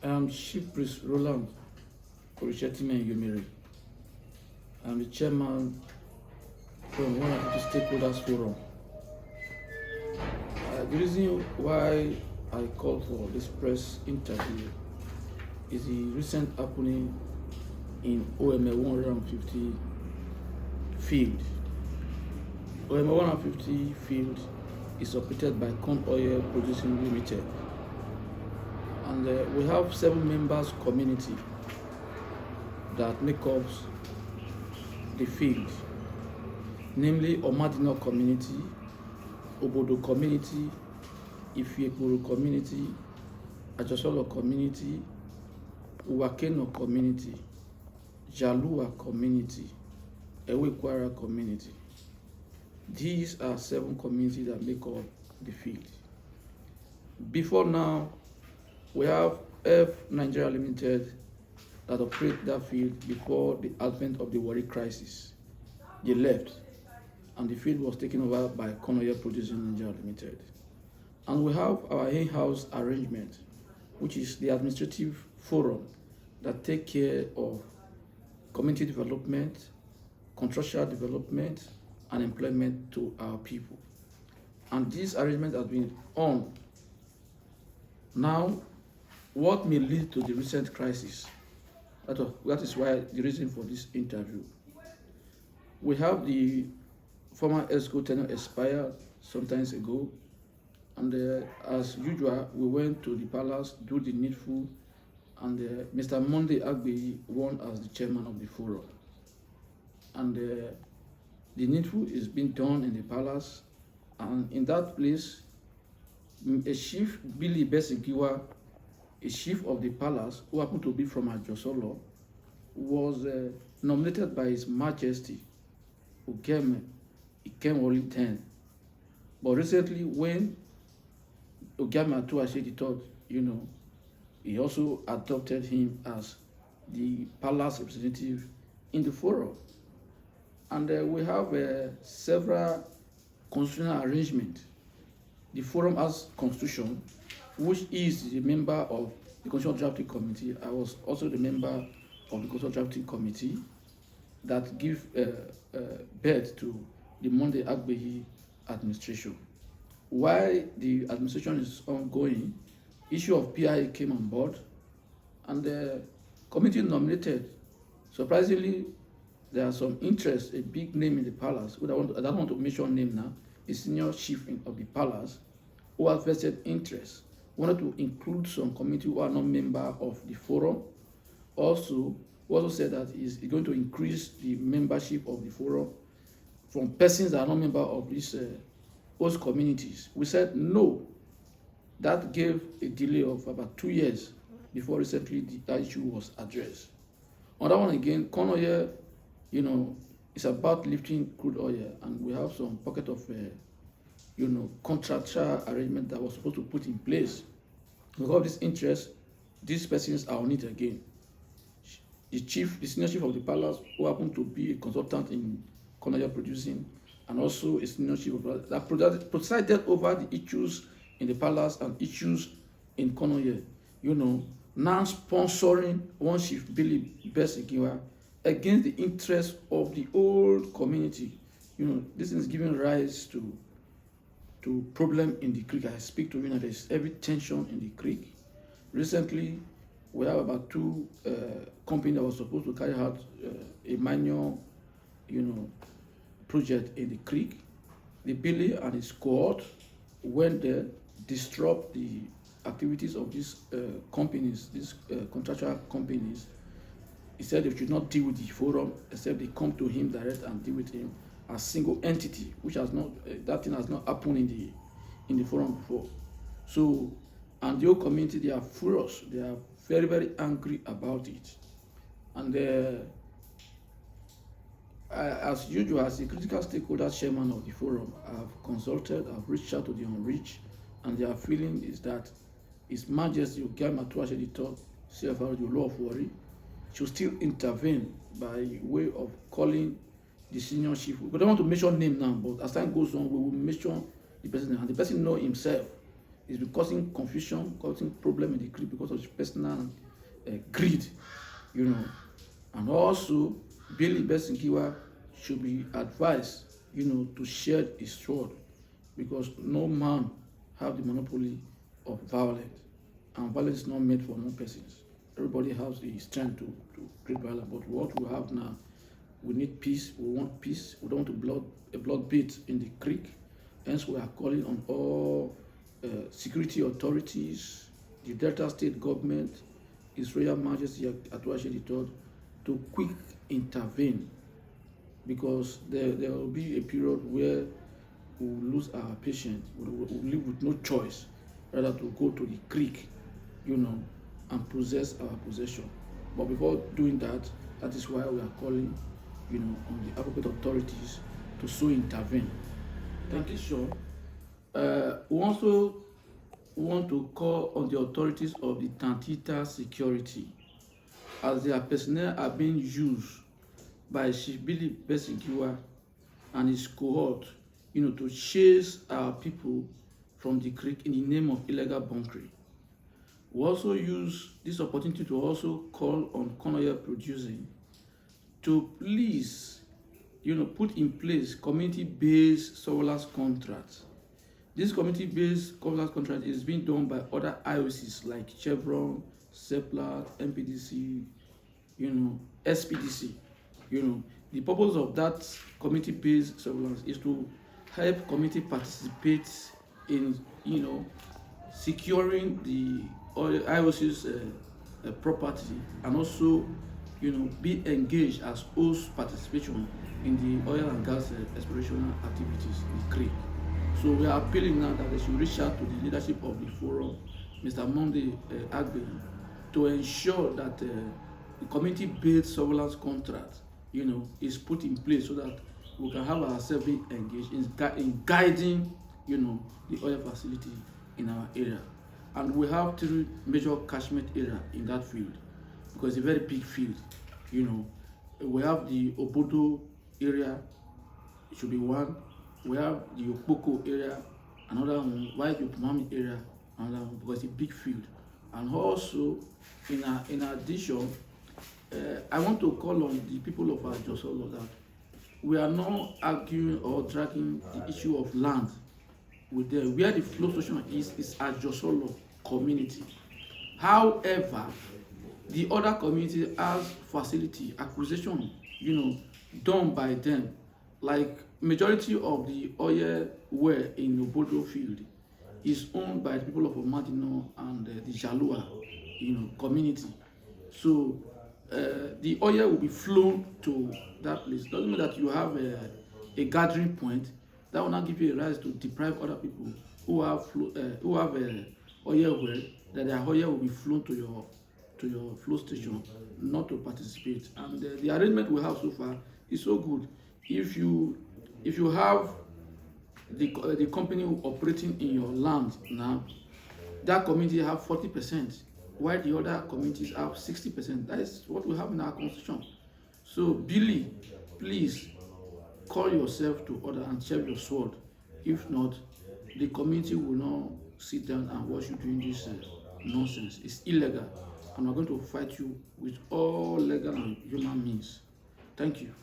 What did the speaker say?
I am Chief Priest Roland Yomere. I'm the chairman from one of the stakeholders forum. The reason why I called for this press interview is the recent happening in OML 150 field. OML 150 field is operated by Conoil Producing Limited. And we have 7 members community that make up the field, namely Omadino community, Obodo community, Ifiekporo community, Ajosolo community, Uwakeno community, Jaluwa community, Ewoekwera community. These are 7 communities that make up the field. Before now, we have F Nigeria Limited that operate that field before the advent of the Warri crisis. They left, and the field was taken over by Conoil Producing Limited. And we have our in-house arrangement, which is the administrative forum that take care of community development, contractual development, and employment to our people. And this arrangement has been on. Now, what may lead to the recent crisis? That is why the reason for this interview. We have the former ESCO tenure expired some time ago, and as usual, we went to the palace, do the needful, and Mr. Monday Agbeyi won as the chairman of the forum. And the needful is being done in the palace, and in that place, a Chief Billy Besigiwa, a chief of the palace, who happened to be from Ajosolo, was nominated by His Majesty Ogiame Atuwatse III. But recently, when Ogiame Atuwatse III, he also adopted him as the palace representative in the forum. And we have several constitutional arrangements. The forum has constitution, which is the member of the Constitutional Drafting Committee. I was also the member of the Constitutional Drafting Committee that give birth to the Monday Agbeyi administration. While the administration is ongoing, issue of PIA came on board, and the committee nominated. Surprisingly, there are some interest, a big name in the palace, I don't want to mention name now, a senior chief of the palace, who has vested interest, wanted to include some committee who are not member of the forum. Also said that he's going to increase the membership of the forum from persons that are not member of these host communities. We said no. That gave a delay of about 2 years before recently that issue was addressed. On that one again, Conoil, it's about lifting crude oil, and we have some pocket of contractual arrangement that was supposed to put in place. Because of this interest, these persons are on it again. The senior chief of the palace, who happened to be a consultant in Conoil Producing, and also a senior chief of the palace, that presided over the issues in the palace and issues in Conoil, now sponsoring one Chief Billy Besigiwa against the interests of the old community. This is giving rise to problem in the creek. I speak to you now, there's heavy tension in the creek. Recently, we have about 2 companies that were supposed to carry out a minor, project in the creek. The Billy and his cohort went there, disrupt the activities of these companies, these contractual companies. He said they should not deal with the forum, except they come to him direct and deal with him as single entity, which has not, that thing has not happened in the forum before. So, and the whole community, they are furious. They are very, very angry about it. And as usual, as the critical stakeholder chairman of the forum, I've consulted, I've reached out to the unreached, and their feeling is that His Majesty Ogiame Atuwatse III, CFR, the Olu of Warri, should still intervene by way of calling the senior chief. We don't want to mention name now, but as time goes on, we will mention the person, and the person know himself It's been causing confusion, causing problem in the creek because of his personal greed, you know. And also, Billy Besigiwa should be advised, you know, to shed his sword, because no man have the monopoly of violence, and violence is not made for one person. Everybody has the strength to create violence, but what we have now, we need peace. We want peace. We don't want a blood bet in the creek. Hence, we are calling on all security authorities, the Delta State government, His Royal Majesty Atuwatse III, to quick intervene, because there will be a period where we will lose our patient. We will live with no choice rather to go to the creek, you know, and possess our possession. But before doing that, that is why we are calling, you know, on the appropriate authorities to so intervene. Thank you, sure. We also want to call on the authorities of the Tantita security, as their personnel are being used by Chief Billy Besigiwa and his cohort, you know, to chase our people from the creek in the name of illegal bunkering. We also use this opportunity to also call on Conoil Producing to please, you know, put in place community-based surveillance contracts. This community-based surveillance contract is being done by other IOCs like Chevron, Seplat, MPDC, you know, SPDC. You know, the purpose of that community-based surveillance is to help community participate in, you know, securing the IOC's property, and also, you know, be engaged as host participation in the oil and gas exploration activities in the creek. So we are appealing now that they should reach out to the leadership of the forum, Mr. Monday Agbe, to ensure that the community-based surveillance contract, you know, is put in place so that we can have ourselves be engaged in guiding, you know, the oil facility in our area. And we have 3 major catchment areas in that field, because it's a very big field. You know, we have the Obodo area, it should be one. We have the Okpoko area, another one. Why the Opumami area, another one, because it's a big field. And also, in addition, I want to call on the people of Ajosolo that we are not arguing or dragging the issue of land with them. Where the flow station is Ajosolo community. However, the other community has facility acquisition, you know, done by them. Like majority of the oil well in Obodo field is owned by the people of Omadino and the Jaluwa, you know, community. So the oil will be flown to that place. Doesn't mean that you have a gathering point that will not give you a right to deprive other people who have oil well, that their oil will be flown to your flow station, not to participate. And the arrangement we have so far is so good. If you have the company operating in your land now, that community have 40%, while the other communities have 60%. That is what we have in our constitution. So Billy, please call yourself to order and check your sword. If not, the community will not sit down and watch you doing this nonsense. It's illegal, and we're going to fight you with all legal and human means. Thank you.